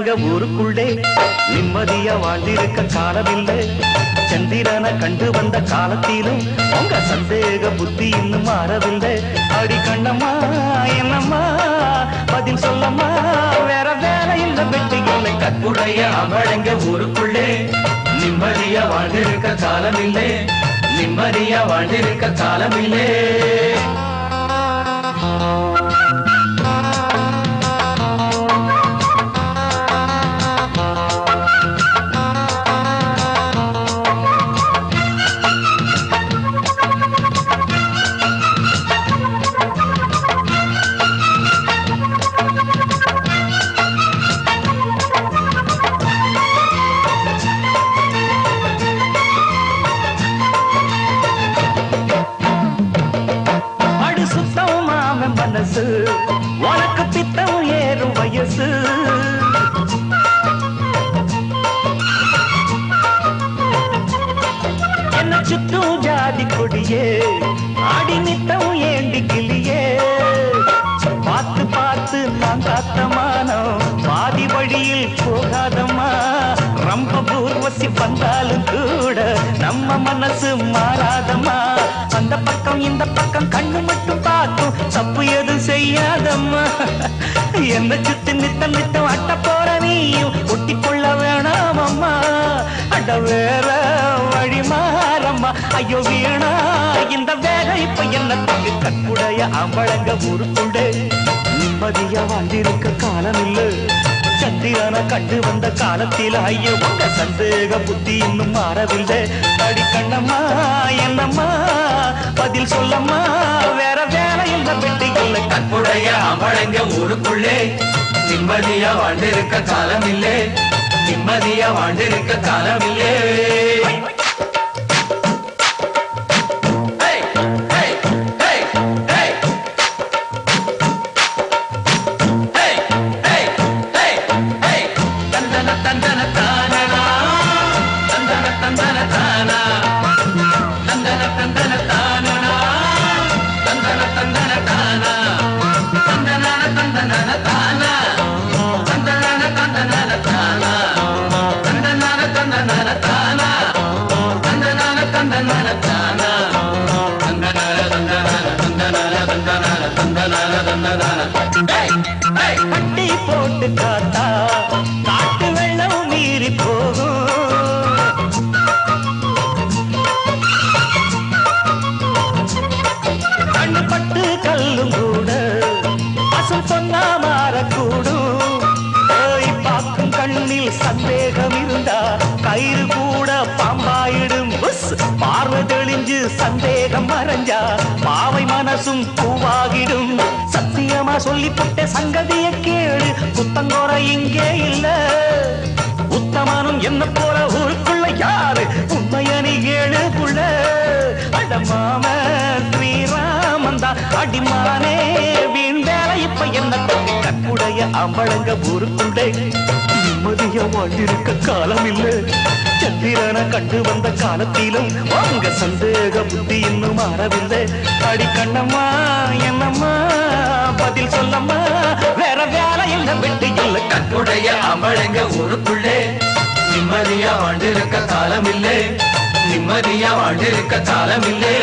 அம்பழங்க ஊருக்குள்ளே நிம்மதியா வாழ்ந்திருக்க காலமில்லை. சந்திரனை கண்டு வந்த காலத்திலும் உங்க சந்தேக புத்தி இன்னும் மாறவில்லை. அடி கண்ணம்மா என்னம்மா பதில் சொல்லம்மா, வேற வேலை இல்ல வெட்டி இல்லை. கற்புடைய அம்பழங்க ஊருக்குள்ளே நிம்மதியா வாழ்ந்திருக்க காலமில்லை, நிம்மதியா வாழ்ந்திருக்க காலமில்லை. உனக்கு பித்தம் ஏறும் வயசு, என்ன சுற்றும் ஜாதி கொடியே ஆடி நித்தம் ஏண்டி கிளியே. பார்த்து பார்த்து நான் காத்தமானோம் பாதி வழியில் போகாதம்மா. ரொம்ப பூர்வசி வந்தாலும் கூட நம்ம மனசு மாறாதம்மா. அந்த பக்கம் இந்த பக்கம் கண்ணு மட்டும் பார்க்கும் தப்பு எதுவும் செய்யாதம்மா. என்ன சுத்தி நித்தம் நித்தம் அட்ட போற நீயும் ஒட்டி கொள்ள வேணாம் அம்மா. அட வேற வழி மாறம்மா. ஐயோ வீணா இந்த வேலை இப்ப என்னத்துக்கு. கற்புடைய அம்பழங்க ஊருக்குள்ளே நிம்மதியா வாழ்ந்திருக்க காலம் இல்லை. சந்திரனை கண்டு வந்த காலத்தில் ஐயோ உங்க சந்தேக புத்தி இன்னும் மாறவில்லை. அடி கண்ணம்மா என்னம்மா பதில் சொல்லம்மா, வேற வேலை இல்ல வெட்டி இல்லை. கற்புடைய அம்பழங்க ஊருக்குள்ளே நிம்மதியா வாழ்ந்திருக்க காலம் இல்லை, நிம்மதியா வாழ்ந்திருக்க காலம் இல்லை. கட்டி போட்டு காத்தா காட்டு வெள்ளம் மீறி போகும். கண்ணு பட்டு கல்லும் கூட பசும் பொன்னா மாறக்கூடும். போய் பார்க்கும் கண்ணில் சந்தேகம் இருந்தா கயிறு கூட பாம்பாயிடும். பார்வை தெளிஞ்சு சந்தேகம் மறைஞ்சா பாவை மனசும் பூவாகிடும். சத்தியமா சொல்லி புட்ட சங்கதிய கேளு, புத்தங்கோர இங்கே இல்ல. உத்தமனும் என்ன போல ஊருக்குள்ள யாரு உண்மையனி ஏழு புள்ள. அடமாம ஸ்ரீராமந்தா அடிமானே வீண் வேலை இப்ப என்ன. கற்புடைய அம்பழங்க ஊருக்குள்ளே நிம்மதியா வாழ்ந்திருக்க காலம் இல்லை. சந்திரனை கண்டு வந்த காலத்திலும் உங்க சந்தேக புத்தி இன்னும் மாறவில்லை. அடி கண்ணம்மா என்னம்மா பதில் சொல்லம்மா, வேற வேலை இல்ல வெட்டி இல்லை. கற்புடைய அம்பழங்க ஊருக்குள்ளே நிம்மதியா வாழ்ந்திருக்க காலம் இல்லை, நிம்மதியா வாழ்ந்திருக்க காலம் இல்லை.